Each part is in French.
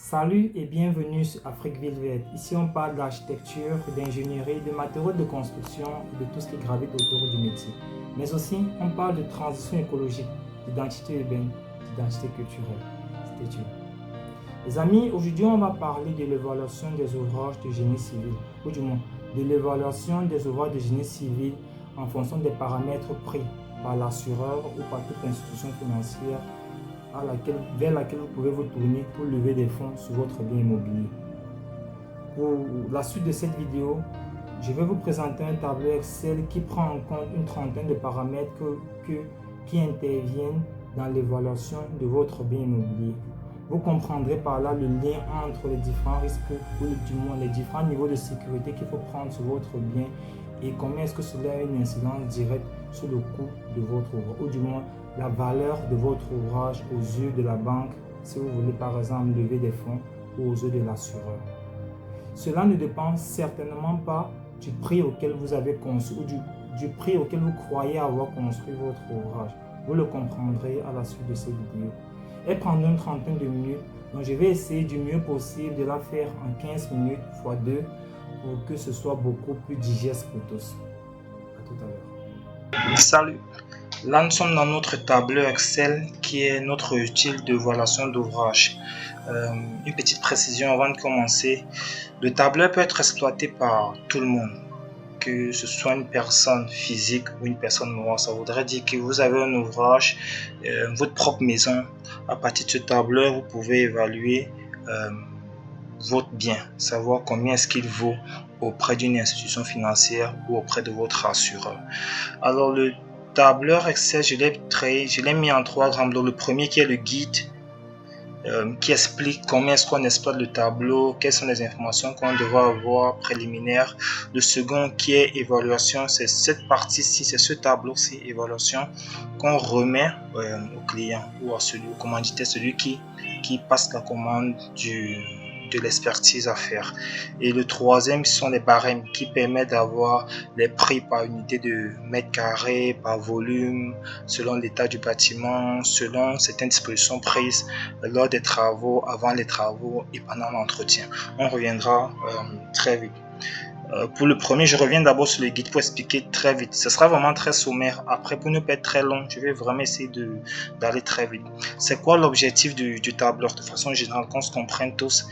Salut et bienvenue sur Afrique Ville Verte. Ici, on parle d'architecture, d'ingénierie, de matériaux de construction et de tout ce qui gravite autour du métier. Mais aussi, on parle de transition écologique, d'identité urbaine, d'identité culturelle. Stay tuned. Les amis, aujourd'hui, on va parler de l'évaluation des ouvrages de génie civil, ou du moins de l'évaluation des ouvrages de génie civil en fonction des paramètres pris par l'assureur ou par toute institution financière vers laquelle vous pouvez vous tourner pour lever des fonds sur votre bien immobilier. Pour la suite de cette vidéo, je vais vous présenter un tableau Excel qui prend en compte une trentaine de paramètres qui interviennent dans l'évaluation de votre bien immobilier. Vous comprendrez par là le lien entre les différents risques ou du moins les différents niveaux de sécurité qu'il faut prendre sur votre bien et comment est-ce que cela a une incidence directe sur le coût de votre ouvrage ou du moins la valeur de votre ouvrage aux yeux de la banque si vous voulez par exemple lever des fonds ou aux yeux de l'assureur. Cela ne dépend certainement pas du prix auquel vous avez construit ou du prix auquel vous croyez avoir construit votre ouvrage. Vous le comprendrez à la suite de cette vidéo. Elle prendra une trentaine de minutes, donc je vais essayer du mieux possible de la faire en 15 minutes x 2 pour que ce soit beaucoup plus digeste pour tous. À tout à l'heure. Salut! Là, nous sommes dans notre tableur Excel qui est notre outil d'évaluation d'ouvrage. Une petite précision avant de commencer. Le tableur peut être exploité par tout le monde, que ce soit une personne physique ou une personne morale. Ça voudrait dire que vous avez un ouvrage, votre propre maison. À partir de ce tableur, vous pouvez évaluer votre bien, savoir combien est-ce qu'il vaut auprès d'une institution financière ou auprès de votre assureur. Alors, le tableur Excel, je l'ai mis en 3 grands blocs. Le premier qui est le guide, qui explique comment est-ce qu'on exploite le tableau, quelles sont les informations qu'on devra avoir préliminaires. Le second qui est évaluation, c'est cette partie-ci, c'est ce tableau-ci, évaluation, qu'on remet au client ou à celui, au commanditaire, celui qui passe la commande de l'expertise à faire. Et le troisième, ce sont les barèmes qui permettent d'avoir les prix par unité de mètre carré, par volume, selon l'état du bâtiment, selon certaines dispositions prises lors des travaux, avant les travaux et pendant l'entretien. On reviendra très vite. Pour le premier, je reviens d'abord sur le guide pour expliquer très vite. Ce sera vraiment très sommaire. Après, pour ne pas être très long, je vais vraiment essayer d'aller très vite. C'est quoi l'objectif du tableur de façon générale, qu'on se comprenne tous?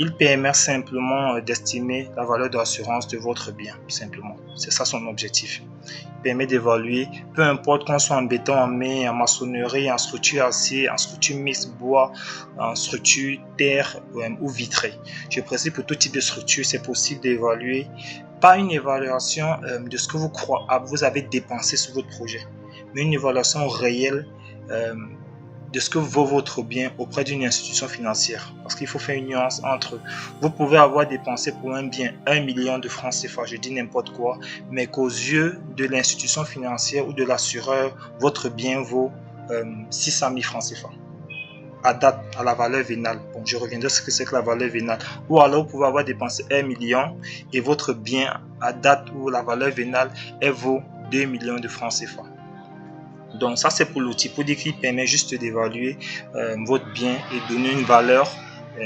Il permet simplement d'estimer la valeur d'assurance de votre bien, simplement. C'est ça son objectif. Il permet d'évaluer, peu importe qu'on soit en béton, en mer, en maçonnerie, en structure acier, en structure mixte bois, en structure terre ou vitrée. Je précise pour tout type de structure, c'est possible d'évaluer, pas une évaluation de ce que vous avez dépensé sur votre projet, mais une évaluation réelle de ce que vaut votre bien auprès d'une institution financière. Parce qu'il faut faire une nuance entre, vous pouvez avoir dépensé pour un bien 1 million de francs CFA, je dis n'importe quoi, mais qu'aux yeux de l'institution financière ou de l'assureur, votre bien vaut 600 000 francs CFA. À date, à la valeur vénale. Bon, je reviendrai sur ce que c'est que la valeur vénale. Ou alors, vous pouvez avoir dépensé 1 million et votre bien, à date où la valeur vénale, elle vaut 2 millions de francs CFA. Donc ça, c'est pour l'outil, pour dire qu'il permet juste d'évaluer votre bien et donner une valeur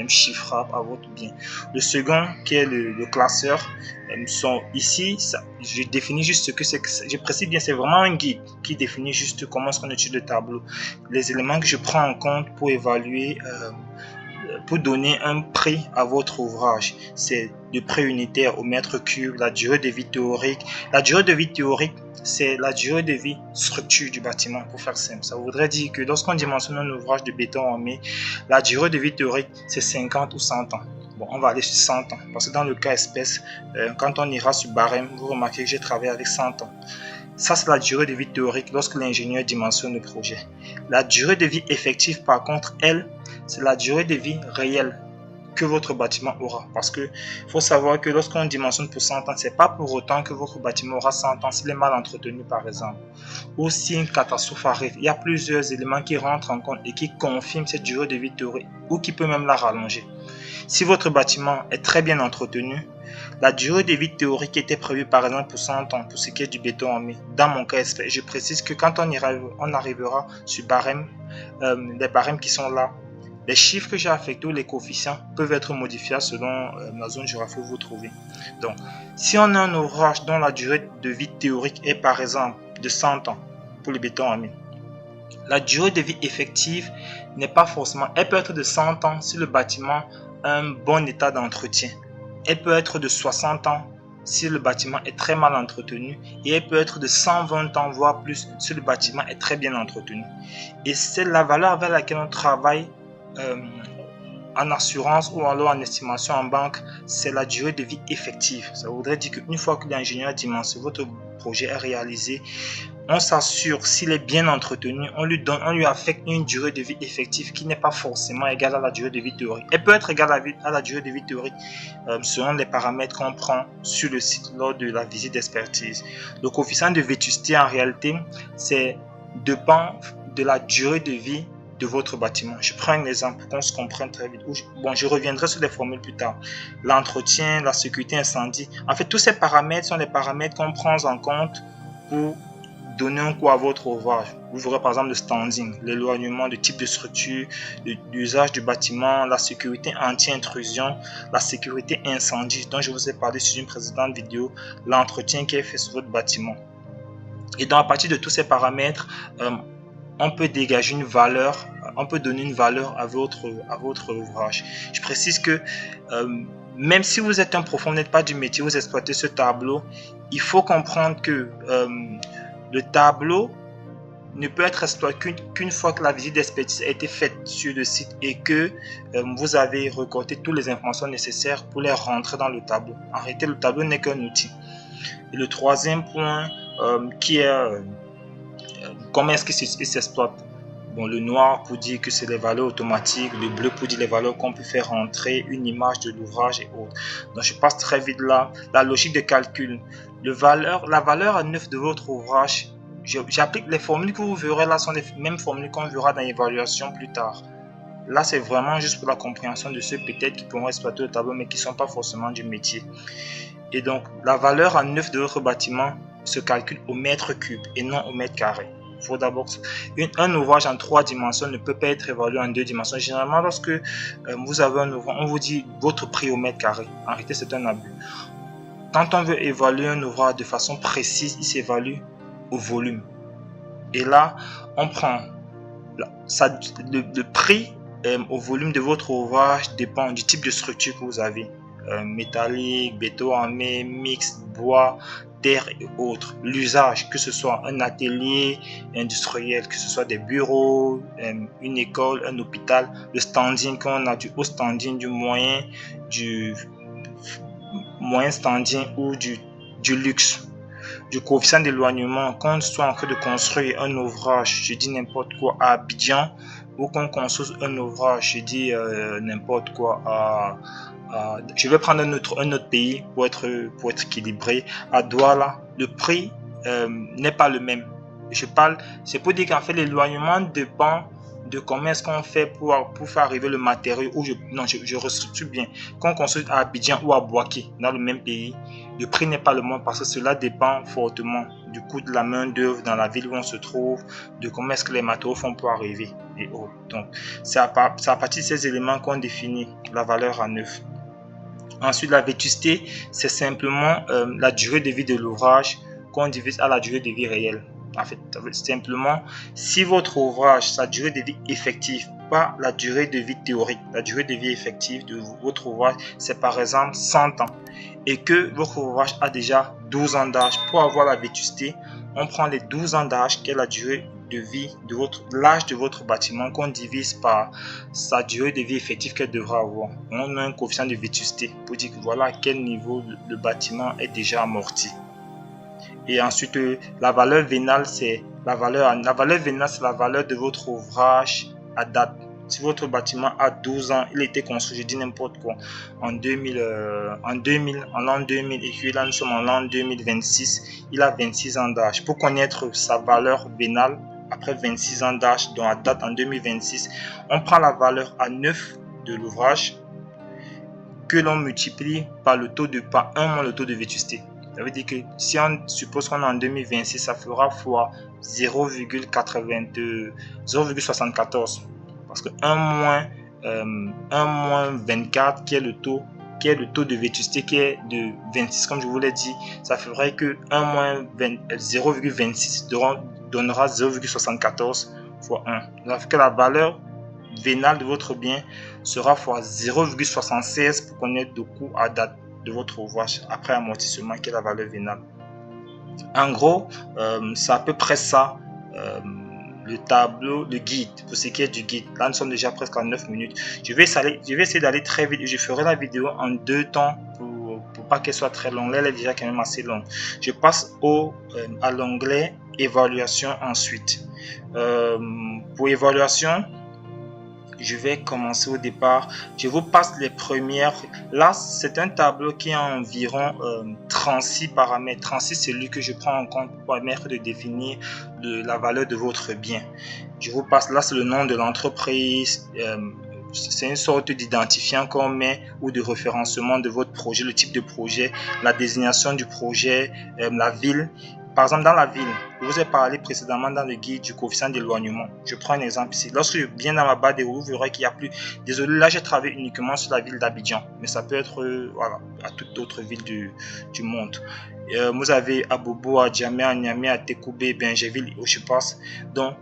chiffrable à votre bien. Le second, qui est le classeur, sont ici, je définis juste ce que c'est. Je précise bien, c'est vraiment un guide qui définit juste comment est-ce qu'on utilise le tableau. Les éléments que je prends en compte pour évaluer, pour donner un prix à votre ouvrage, c'est le prix unitaire au mètre cube, la durée de vie théorique. La durée de vie théorique, c'est la durée de vie structure du bâtiment, pour faire simple. Ça voudrait dire que lorsqu'on dimensionne un ouvrage de béton armé, la durée de vie théorique, c'est 50 ou 100 ans. Bon, on va aller sur 100 ans, parce que dans le cas espèce, quand on ira sur barème, vous remarquez que j'ai travaillé avec 100 ans. Ça, c'est la durée de vie théorique lorsque l'ingénieur dimensionne le projet. La durée de vie effective, par contre, elle, c'est la durée de vie réelle que votre bâtiment aura. Parce que faut savoir que lorsqu'on dimensionne pour 100 ans, c'est pas pour autant que votre bâtiment aura 100 ans s'il est mal entretenu, par exemple. Ou si une catastrophe arrive, il y a plusieurs éléments qui rentrent en compte et qui confirment cette durée de vie théorique ou qui peut même la rallonger. Si votre bâtiment est très bien entretenu, la durée de vie théorique était prévue par exemple pour 100 ans, pour ce qui est du béton armé. Dans mon cas, je précise que quand on arrivera sur barème, les barèmes qui sont là, les chiffres que j'ai affectés ou les coefficients peuvent être modifiés selon la zone géographique où vous trouvez. Donc, si on a un ouvrage dont la durée de vie théorique est par exemple de 100 ans pour le béton armé, la durée de vie effective n'est pas forcément, elle peut être de 100 ans si le bâtiment a un bon état d'entretien. Elle peut être de 60 ans si le bâtiment est très mal entretenu et elle peut être de 120 ans voire plus si le bâtiment est très bien entretenu. Et c'est la valeur avec laquelle on travaille en assurance ou alors en estimation en banque, c'est la durée de vie effective. Ça voudrait dire qu'une fois que l'ingénieur dimensionne, votre projet est réalisé, on s'assure s'il est bien entretenu, on lui affecte une durée de vie effective qui n'est pas forcément égale à la durée de vie théorique. Elle peut être égale à la durée de vie théorique selon les paramètres qu'on prend sur le site lors de la visite d'expertise. Le coefficient de vétusté en réalité, c'est dépend de la durée de vie de votre bâtiment. Je prends un exemple pour qu'on se comprenne très vite. Je reviendrai sur les formules plus tard. L'entretien, la sécurité incendie. En fait, tous ces paramètres sont les paramètres qu'on prend en compte pour donner un coup à votre ouvrage. Vous verrez par exemple le standing, l'éloignement, le type de structure, l'usage du bâtiment, la sécurité anti-intrusion, la sécurité incendie dont je vous ai parlé sur une précédente vidéo, l'entretien qui est fait sur votre bâtiment. Et donc à partir de tous ces paramètres, on peut dégager une valeur, on peut donner une valeur à votre ouvrage. Je précise que même si vous êtes un profond, vous n'êtes pas du métier, vous exploitez ce tableau, il faut comprendre que le tableau ne peut être exploité qu'une fois que la visite d'expertise a été faite sur le site et que vous avez récolté toutes les informations nécessaires pour les rentrer dans le tableau. En réalité, le tableau n'est qu'un outil. Et le troisième point qui est comment est-ce qu'il s'exploite. Bon, le noir pour dire que c'est les valeurs automatiques, le bleu pour dire les valeurs qu'on peut faire rentrer, une image de l'ouvrage et autres. Donc je passe très vite là. La logique de calcul. La valeur à neuf de votre ouvrage, j'applique les formules que vous verrez là sont les mêmes formules qu'on verra dans l'évaluation plus tard. Là, c'est vraiment juste pour la compréhension de ceux peut-être qui pourront exploiter le tableau mais qui ne sont pas forcément du métier. Et donc, la valeur à neuf de votre bâtiment se calcule au mètre cube et non au mètre carré. Il faut d'abord un ouvrage en 3 dimensions ne peut pas être évalué en 2 dimensions. Généralement, lorsque vous avez un ouvrage, on vous dit votre prix au mètre carré. En réalité, c'est un abus. Quand on veut évaluer un ouvrage de façon précise, il s'évalue au volume. Et là, on prend le prix au volume de votre ouvrage dépend du type de structure que vous avez. Métallique, béton armé, mixte, bois, terre et autres. L'usage, que ce soit un atelier industriel, que ce soit des bureaux, une école, un hôpital, le standing qu'on a du haut standing, du moyen standing ou du luxe. Du coefficient d'éloignement, qu'on soit en train de construire un ouvrage, je dis n'importe quoi, à Abidjan, ou qu'on construise un ouvrage, je dis n'importe quoi, je vais prendre un autre pays pour être équilibré. À Douala, le prix n'est pas le même. C'est pour dire qu'en fait l'éloignement dépend de comment est-ce qu'on fait pour faire arriver le matériau. Je restructure bien. Quand on construit à Abidjan ou à Bouaké, dans le même pays, le prix n'est pas le même parce que cela dépend fortement du coût de la main d'œuvre dans la ville où on se trouve, de comment est-ce que les matériaux font pour arriver et autres. Donc, c'est à partir de ces éléments qu'on définit la valeur à neuf. Ensuite, la vétusté, c'est simplement la durée de vie de l'ouvrage qu'on divise à la durée de vie réelle. En fait, simplement, si votre ouvrage, sa durée de vie effective, pas la durée de vie théorique, la durée de vie effective de votre ouvrage, c'est par exemple 100 ans, et que votre ouvrage a déjà 12 ans d'âge, pour avoir la vétusté, on prend les 12 ans d'âge, qui est la durée de vie de l'âge de votre bâtiment, qu'on divise par sa durée de vie effective qu'elle devra avoir. On a un coefficient de vétusté pour dire que voilà à quel niveau le bâtiment est déjà amorti. Et ensuite, la valeur vénale, c'est la valeur de votre ouvrage à date. Si votre bâtiment a 12 ans, il a été construit, je dis n'importe quoi, en l'an 2000 et puis là nous sommes en l'an 2026, il a 26 ans d'âge. Pour connaître sa valeur vénale, après 26 ans d'âge, dont à date en 2026, on prend la valeur à 9 de l'ouvrage que l'on multiplie par le taux de vétusté. Ça veut dire que si on suppose qu'on est en 2026, ça fera fois 0,74. Parce que 1 moins 1-24 qui est le taux de vétusté qui est de 26, comme je vous l'ai dit, ça ferait que 0,26 donnera 0,74 fois 1. Ça fait que la valeur vénale de votre bien sera fois 0,76 pour connaître le coût à date de votre ouvrage après amortissement qui est la valeur vénale. En gros, c'est à peu près ça. Le tableau, le guide, pour ce qui est du guide. Là, nous sommes déjà presque à 9 minutes. Je vais essayer d'aller très vite et je ferai la vidéo en 2 temps pour pas qu'elle soit très longue. Là, elle est déjà quand même assez longue. Je passe à l'onglet évaluation ensuite. Pour évaluation, je vais commencer au départ. Je vous passe les premières. Là, c'est un tableau qui a environ 36 paramètres. 36, c'est celui que je prends en compte pour permettre de définir la valeur de votre bien. Je vous passe là, c'est le nom de l'entreprise. C'est une sorte d'identifiant qu'on met ou de référencement de votre projet, le type de projet, la désignation du projet, la ville. Par exemple, dans la ville, je vous ai parlé précédemment dans le guide du coefficient d'éloignement. Je prends un exemple ici. Lorsque je viens dans ma barre de roue, vous verrez qu'il n'y a plus. Désolé, là, j'ai travaillé uniquement sur la ville d'Abidjan, mais ça peut être voilà, à toute autre ville du monde. Vous avez à Bobo, à Djamé, à Niamey, à Tekoubé, Benjéville, où je passe. Donc,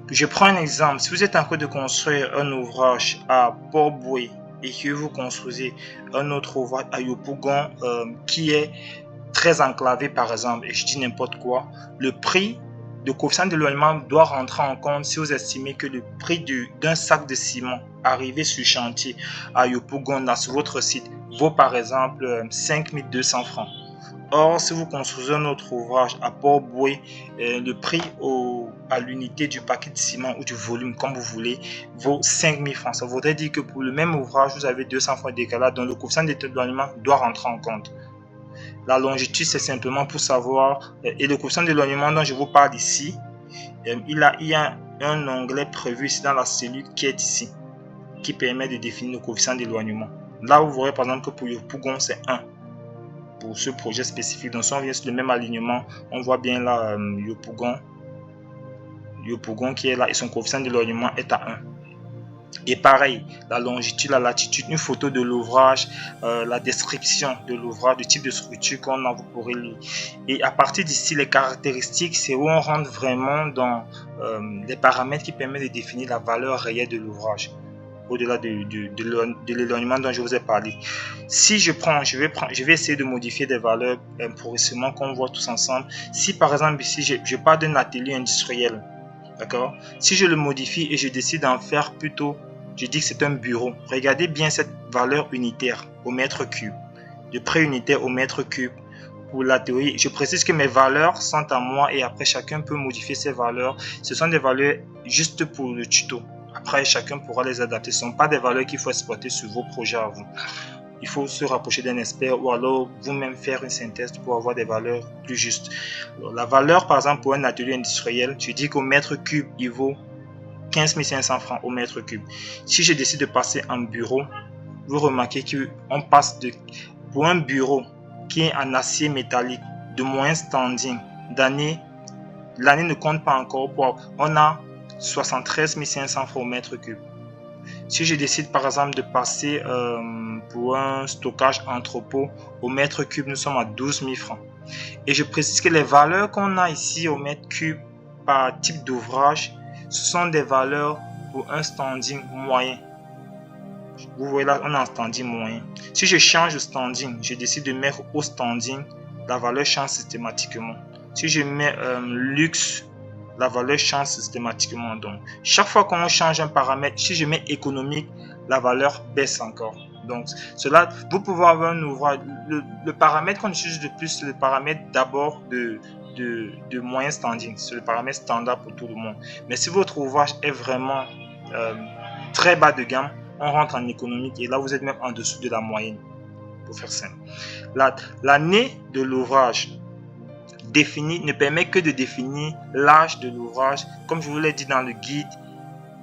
je prends un exemple. Si vous êtes en train de construire un ouvrage à Port-Boué et que vous construisez un autre ouvrage à Yopougon qui est très enclavé par exemple, et je dis n'importe quoi, le prix de coefficient d'éloignement doit rentrer en compte si vous estimez que le prix d'un sac de ciment arrivé sur chantier à Yopougon, sur votre site, vaut par exemple 5200 francs. Or, si vous construisez un autre ouvrage à Port-Boué, le prix à l'unité du paquet de ciment ou du volume, comme vous voulez, vaut 5000 francs. Ça voudrait dire que pour le même ouvrage, vous avez 200 francs de décalage, donc le coefficient d'éloignement doit rentrer en compte. La longitude, c'est simplement pour savoir, et le coefficient d'éloignement dont je vous parle ici, il y a un onglet prévu ici dans la cellule qui est ici, qui permet de définir le coefficient d'éloignement. Là, vous verrez par exemple que pour Yopougon, c'est 1. Pour ce projet spécifique, donc si on vient sur le même alignement, on voit bien là Yopougon qui est là et son coefficient d'éloignement est à 1. Et pareil, la longitude, la latitude, une photo de l'ouvrage, la description de l'ouvrage, le type de structure qu'on a, vous pourrez lire. Et à partir d'ici, les caractéristiques, c'est où on rentre vraiment dans les paramètres qui permettent de définir la valeur réelle de l'ouvrage, au-delà de l'éloignement dont je vous ai parlé. Si je vais essayer de modifier des valeurs progressivement qu'on voit tous ensemble. Si par exemple ici, je parle d'un atelier industriel, d'accord? Si je le modifie et je décide d'en faire plutôt, je dis que c'est un bureau. Regardez bien cette valeur unitaire au mètre cube, de prix unitaire au mètre cube. Pour la théorie, je précise que mes valeurs sont à moi et après chacun peut modifier ses valeurs. Ce sont des valeurs juste pour le tuto. Après, chacun pourra les adapter. Ce ne sont pas des valeurs qu'il faut exploiter sur vos projets à vous. Il faut se rapprocher d'un expert ou alors vous-même faire une synthèse pour avoir des valeurs plus justes. Alors, la valeur, par exemple, pour un atelier industriel, je dis qu'au mètre cube, il vaut 15 500 francs au mètre cube. Si je décide de passer en bureau, vous remarquez qu'on passe pour un bureau qui est en acier métallique de moyen standing, l'année ne compte pas encore, on a 73 500 francs au mètre cube. Si je décide par exemple de passer pour un stockage entrepôt au mètre cube, nous sommes à 12 000 francs. Et je précise que les valeurs qu'on a ici au mètre cube par type d'ouvrage, ce sont des valeurs pour un standing moyen. Vous voyez là, on a un standing moyen. Si je change de standing, je décide de mettre au standing, la valeur change systématiquement. Si je mets luxe, la valeur change systématiquement. Donc, chaque fois qu'on change un paramètre, si je mets économique, la valeur baisse encore. Donc, cela, vous pouvez avoir un ouvrage. Le paramètre qu'on utilise le plus, c'est le paramètre d'abord de moyen standing. C'est le paramètre standard pour tout le monde. Mais si votre ouvrage est vraiment très bas de gamme, on rentre en économique et là, vous êtes même en dessous de la moyenne, pour faire simple. L'année de l'ouvrage ne permet que de définir l'âge de l'ouvrage. Comme je vous l'ai dit dans le guide,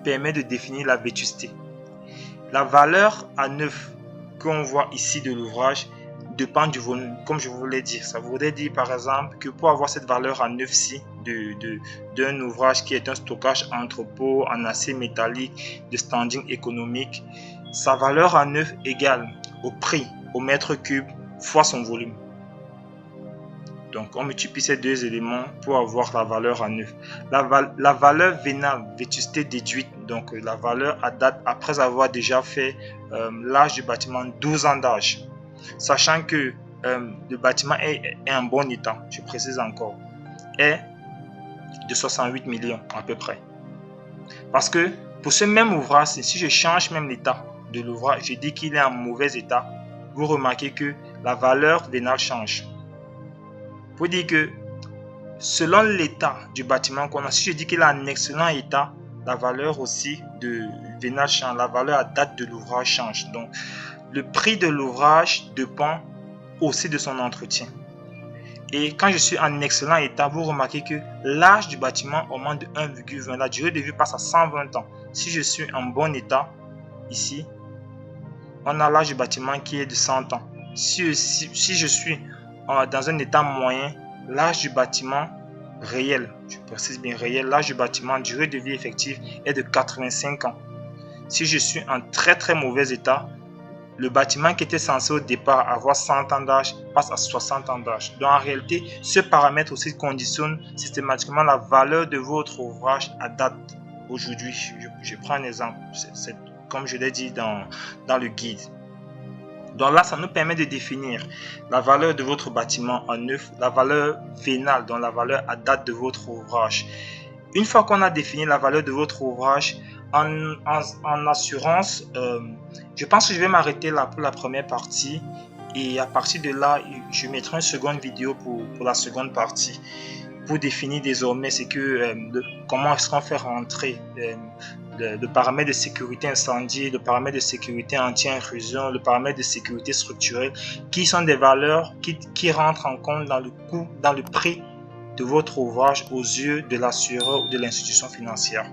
permet de définir la vétusté. La valeur à neuf qu'on voit ici de l'ouvrage dépend du volume, comme je vous l'ai dit. Ça voudrait dire par exemple que pour avoir cette valeur en neuf-ci d'un ouvrage qui est un stockage entrepôt en acier métallique de standing économique, sa valeur en neuf égale au prix au mètre cube fois son volume. Donc on multiplie ces deux éléments pour avoir la valeur en neuf. La valeur vénale, vétusté déduite, donc la valeur à date après avoir déjà fait l'âge du bâtiment, 12 ans d'âge. Sachant que le bâtiment est en bon état, je précise encore, est de 68 millions à peu près. Parce que pour ce même ouvrage, si je change même l'état de l'ouvrage, je dis qu'il est en mauvais état, vous remarquez que la valeur vénale change. Pour dire que selon l'état du bâtiment qu'on a, si je dis qu'il est en excellent état, la valeur aussi de vénale change, la valeur à date de l'ouvrage change. Donc le prix de l'ouvrage dépend aussi de son entretien. Et quand je suis en excellent état, vous remarquez que l'âge du bâtiment augmente de 1,20. La durée de vie passe à 120 ans. Si je suis en bon état, ici, on a l'âge du bâtiment qui est de 100 ans. Si je suis dans un état moyen, l'âge du bâtiment réel, je précise bien réel, l'âge du bâtiment, durée de vie effective est de 85 ans. Si je suis en très très mauvais état, le bâtiment qui était censé au départ avoir 100 ans d'âge passe à 60 ans d'âge. Donc en réalité, ce paramètre aussi conditionne systématiquement la valeur de votre ouvrage à date. Aujourd'hui, je prends un exemple, c'est comme je l'ai dit dans le guide. Donc là, ça nous permet de définir la valeur de votre bâtiment en neuf, la valeur vénale, donc la valeur à date de votre ouvrage. Une fois qu'on a défini la valeur de votre ouvrage, en assurance, je pense que je vais m'arrêter là pour la première partie et à partir de là, je mettrai une seconde vidéo pour la seconde partie pour définir désormais c'est que comment est-ce qu'on fait rentrer le paramètre de sécurité incendie, le paramètre de sécurité anti-intrusion, le paramètre de sécurité structurelle, qui sont des valeurs qui rentrent en compte dans le coût, dans le prix de votre ouvrage aux yeux de l'assureur ou de l'institution financière.